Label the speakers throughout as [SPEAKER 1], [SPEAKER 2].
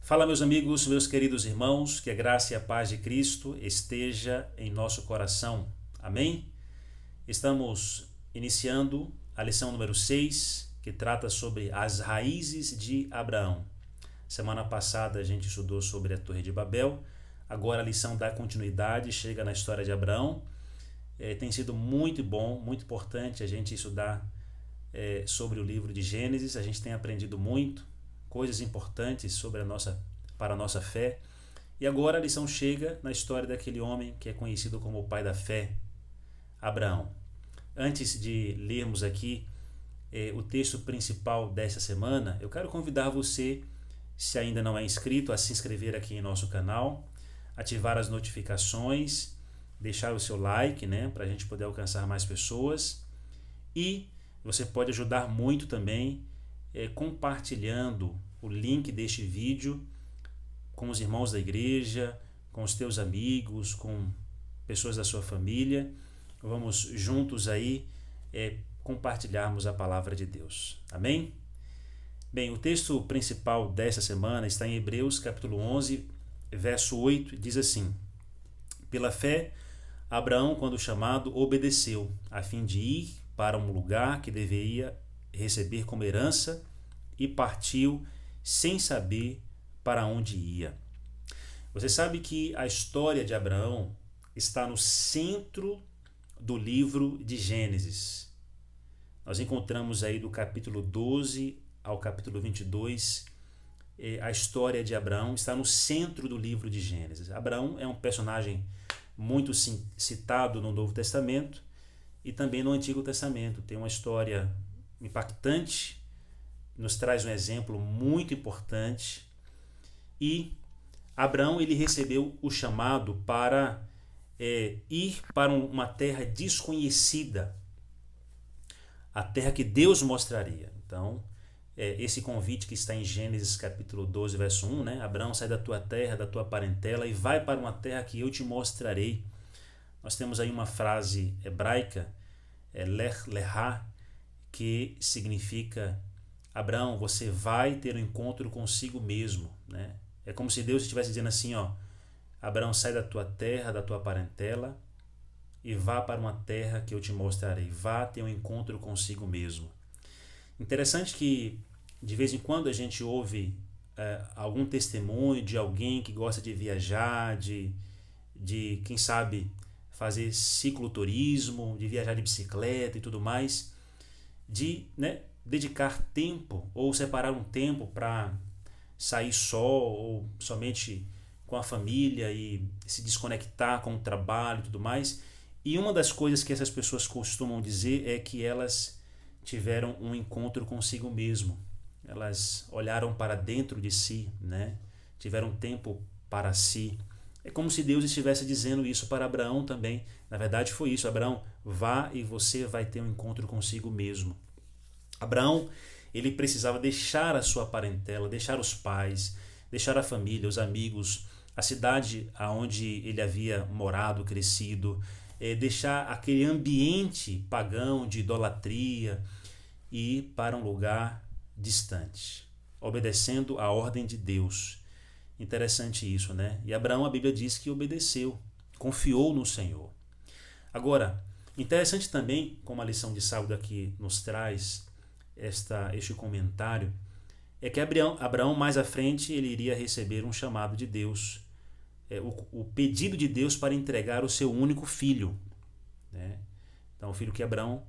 [SPEAKER 1] Fala, meus amigos, meus queridos irmãos, que a graça e a paz de Cristo esteja em nosso coração. Amém? Estamos iniciando a lição número 6, que trata sobre as raízes de Abraão. Semana passada a gente estudou sobre a Torre de Babel, agora a lição dá continuidade, chega na história de Abraão. Tem sido muito bom, muito importante a gente estudar sobre o livro de Gênesis. A gente tem aprendido muito, coisas importantes para a nossa fé. E agora a lição chega na história daquele homem que é conhecido como o pai da fé, Abraão. Antes de lermos aqui o texto principal desta semana, eu quero convidar você, se ainda não é inscrito, a se inscrever aqui em nosso canal, ativar as notificações, deixar o seu like, para a gente poder alcançar mais pessoas. E você pode ajudar muito também compartilhando o link deste vídeo com os irmãos da igreja, com os teus amigos, com pessoas da sua família. Vamos juntos aí compartilharmos a palavra de Deus. Amém? Bem, o texto principal desta semana está em Hebreus capítulo 11, verso 8, diz assim: Pela fé, Abraão, quando chamado, obedeceu, a fim de ir para um lugar que deveria receber como herança, e partiu sem saber para onde ia. Você sabe que a história de Abraão está no centro do livro de Gênesis. Nós encontramos aí do capítulo 12 ao capítulo 22, a história de Abraão está no centro do livro de Gênesis. Abraão é um personagem muito citado no Novo Testamento e também no Antigo Testamento. Tem uma história impactante, nos traz um exemplo muito importante. E Abraão ele recebeu o chamado para ir para uma terra desconhecida, a terra que Deus mostraria. Então, esse convite que está em Gênesis capítulo 12, verso 1, Abraão, sai da tua terra, da tua parentela e vai para uma terra que eu te mostrarei. Nós temos aí uma frase hebraica, Lech Lecha, que significa: Abraão, você vai ter um encontro consigo mesmo. É como se Deus estivesse dizendo assim, Abraão, sai da tua terra, da tua parentela e vá para uma terra que eu te mostrarei. Vá ter um encontro consigo mesmo. Interessante que de vez em quando a gente ouve algum testemunho de alguém que gosta de viajar, de quem sabe fazer cicloturismo, de viajar de bicicleta e tudo mais, de dedicar tempo ou separar um tempo para sair só ou somente com a família e se desconectar com o trabalho e tudo mais. E uma das coisas que essas pessoas costumam dizer é que elas tiveram um encontro consigo mesmo. Elas olharam para dentro de si, tiveram tempo para si. É como se Deus estivesse dizendo isso para Abraão também. Na verdade foi isso: Abraão, vá e você vai ter um encontro consigo mesmo. Abraão, ele precisava deixar a sua parentela, deixar os pais, deixar a família, os amigos, a cidade onde ele havia morado, crescido, deixar aquele ambiente pagão de idolatria e ir para um lugar distante, obedecendo a ordem de Deus. Interessante isso, E Abraão, a Bíblia diz que obedeceu, confiou no Senhor. Agora, interessante também, como a lição de sábado aqui nos traz este comentário, é que Abraão mais à frente ele iria receber um chamado de Deus, o pedido de Deus para entregar o seu único filho. Então o filho que Abraão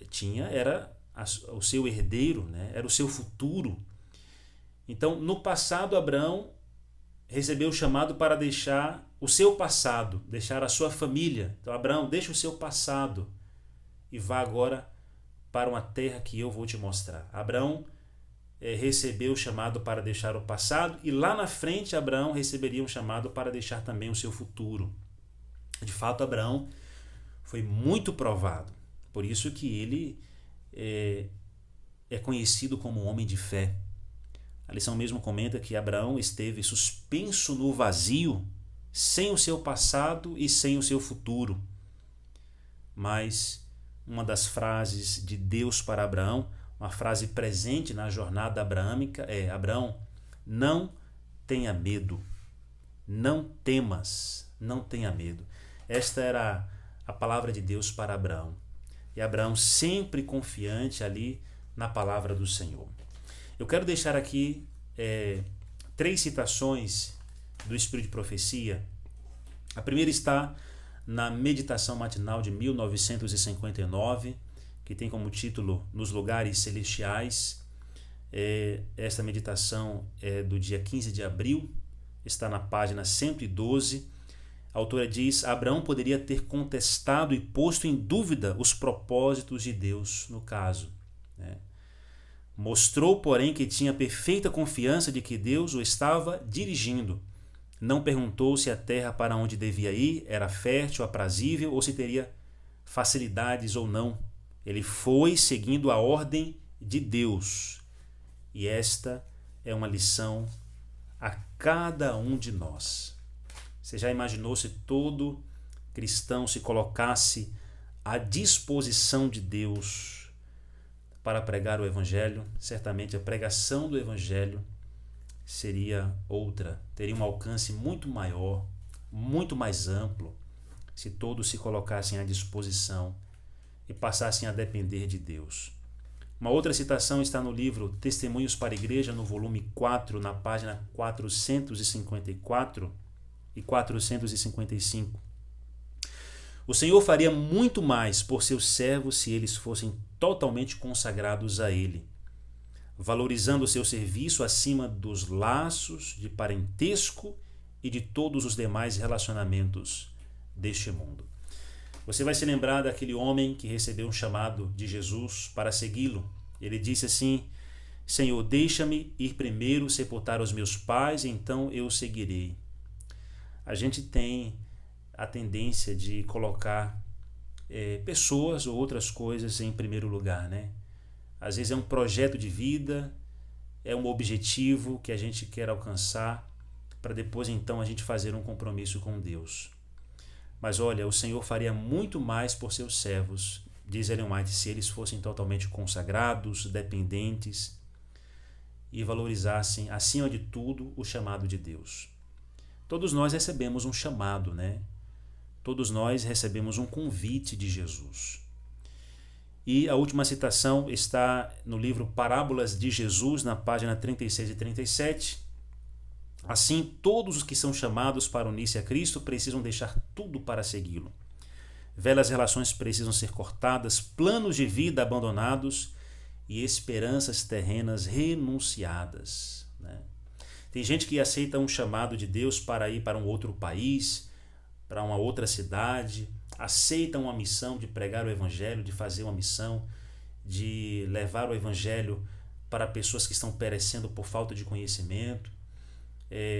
[SPEAKER 1] tinha era o seu herdeiro, era o seu futuro. Então no passado Abraão recebeu o chamado para deixar o seu passado, deixar a sua família. Então Abraão, deixa o seu passado e vá agora para uma terra que eu vou te mostrar. Abraão recebeu o chamado para deixar o passado e lá na frente Abraão receberia um chamado para deixar também o seu futuro. De fato, Abraão foi muito provado. Por isso que ele é conhecido como um homem de fé. A lição mesmo comenta que Abraão esteve suspenso no vazio, sem o seu passado e sem o seu futuro. Mas uma das frases de Deus para Abraão, uma frase presente na jornada abraâmica é: Abraão, não tenha medo. Não temas, não tenha medo. Esta era a palavra de Deus para Abraão. E Abraão sempre confiante ali na palavra do Senhor. Eu quero deixar aqui 3 citações do Espírito de Profecia. A primeira está na Meditação Matinal de 1959, que tem como título Nos Lugares Celestiais. Esta meditação é do dia 15 de abril, está na página 112. A autora diz: Abraão poderia ter contestado e posto em dúvida os propósitos de Deus no caso, né? Mostrou, porém, que tinha perfeita confiança de que Deus o estava dirigindo. Não perguntou se a terra para onde devia ir era fértil, aprazível ou se teria facilidades ou não. Ele foi seguindo a ordem de Deus. E esta é uma lição a cada um de nós. Você já imaginou se todo cristão se colocasse à disposição de Deus para pregar o Evangelho? Certamente a pregação do Evangelho seria outra, teria um alcance muito maior, muito mais amplo, se todos se colocassem à disposição e passassem a depender de Deus. Uma outra citação está no livro Testemunhos para a Igreja, no volume 4, na página 454 e 455. O Senhor faria muito mais por seus servos se eles fossem totalmente consagrados a Ele, valorizando o seu serviço acima dos laços de parentesco e de todos os demais relacionamentos deste mundo. Você vai se lembrar daquele homem que recebeu um chamado de Jesus para segui-lo. Ele disse assim: Senhor, deixa-me ir primeiro sepultar os meus pais, então eu o seguirei. A gente tem a tendência de colocar pessoas ou outras coisas em primeiro lugar, né? Às vezes é um projeto de vida, é um objetivo que a gente quer alcançar, para depois então a gente fazer um compromisso com Deus. Mas olha, o Senhor faria muito mais por seus servos, diz Ellen White, se eles fossem totalmente consagrados, dependentes e valorizassem, acima de tudo, o chamado de Deus. Todos nós recebemos um chamado, né? Todos nós recebemos um convite de Jesus. E a última citação está no livro Parábolas de Jesus, na página 36 e 37. Assim, todos os que são chamados para unir-se a Cristo precisam deixar tudo para segui-lo. Velhas relações precisam ser cortadas, planos de vida abandonados e esperanças terrenas renunciadas, né? Tem gente que aceita um chamado de Deus para ir para um outro país, para uma outra cidade, aceita uma missão de pregar o Evangelho, de fazer uma missão, de levar o Evangelho para pessoas que estão perecendo por falta de conhecimento,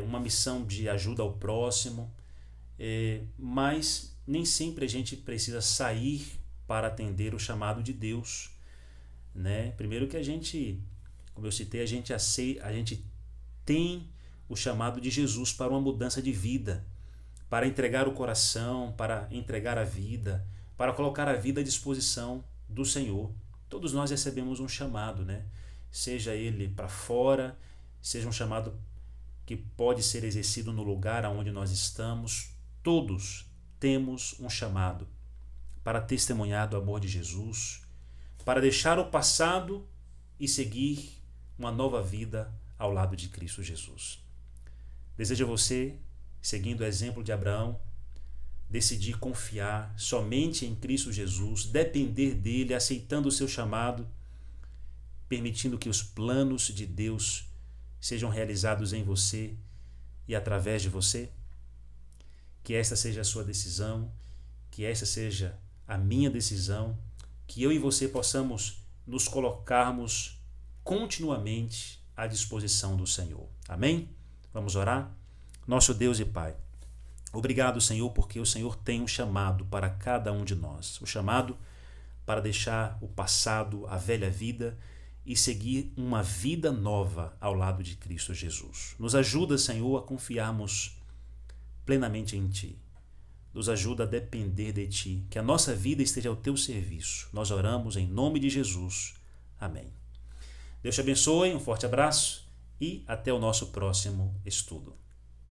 [SPEAKER 1] uma missão de ajuda ao próximo, mas nem sempre a gente precisa sair para atender o chamado de Deus, né? Primeiro que a gente, como eu citei, a gente tem o chamado de Jesus para uma mudança de vida, para entregar o coração, para entregar a vida, para colocar a vida à disposição do Senhor. Todos nós recebemos um chamado, né? Seja ele para fora, seja um chamado que pode ser exercido no lugar onde nós estamos. Todos temos um chamado para testemunhar do amor de Jesus, para deixar o passado e seguir uma nova vida ao lado de Cristo Jesus. Desejo a você, seguindo o exemplo de Abraão, decidir confiar somente em Cristo Jesus, depender dele, aceitando o seu chamado, permitindo que os planos de Deus sejam realizados em você e através de você. Que esta seja a sua decisão, que esta seja a minha decisão, que eu e você possamos nos colocarmos continuamente à disposição do Senhor. Amém? Vamos orar? Nosso Deus e Pai, obrigado, Senhor, porque o Senhor tem um chamado para cada um de nós. O chamado para deixar o passado, a velha vida e seguir uma vida nova ao lado de Cristo Jesus. Nos ajuda, Senhor, a confiarmos plenamente em Ti. Nos ajuda a depender de Ti, que a nossa vida esteja ao Teu serviço. Nós oramos em nome de Jesus. Amém. Deus te abençoe, um forte abraço e até o nosso próximo estudo.